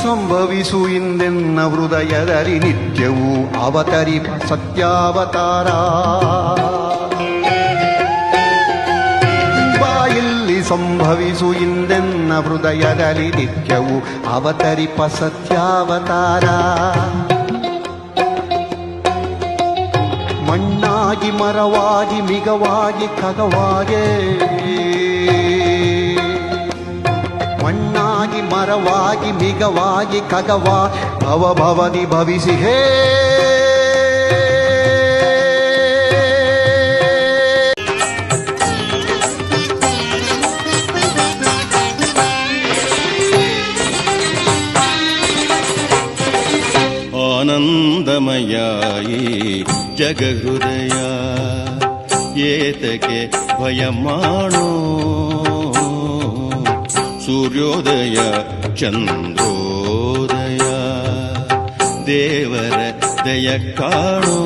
ಸಂಭವಿಸು ಇಂದೆನ್ನ ಹೃದಯದಲ್ಲಿ ನಿತ್ಯವೂ ಅವತರಿಪ ಸತ್ಯಾವತಾರ. ಬಾಯಲ್ಲಿ ಸಂಭವಿಸು ಇಂದೆನ್ನ ಹೃದಯದಲ್ಲಿ ನಿತ್ಯವೂ ಅವತರಿಪ ಸತ್ಯಾವತಾರ. ಮಣ್ಣಾಗಿ ಮರವಾಗಿ ಮಿಗವಾಗಿ ಖಗವಾಗೆ, ಮಣ್ಣಾಗಿ ಮರವಾಗಿ ಮಿಗವಾಗಿ ಖಗವಾ ಭವಭವದಿ ಭವಿಸಿ ಹೇ. ಆನಂದಮಯಾಯಿ ಜಗಹೃದಯ ಏತಕ್ಕೆ ಭಯ ಮಾಡೋ. ಸೂರ್ಯೋದಯ ಚಂದ್ರೋದಯ ದೇವರ ದಯ ಕಾಣೋ.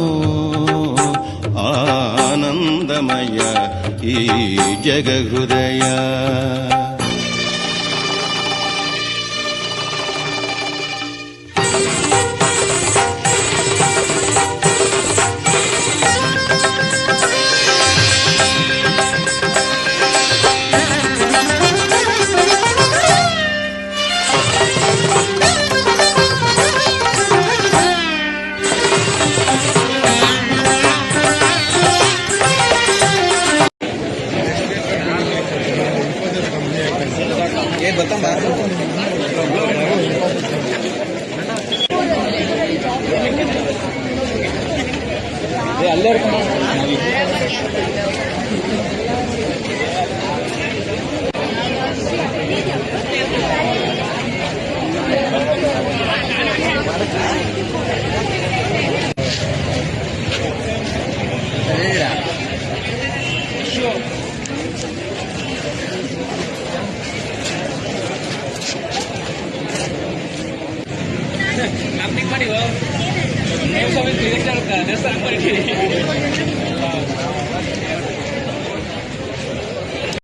ಆನಂದಮಯ ಈ ಜಗಹೃದಯ. ಅಲ್ಲೇ ಮಾಡಿ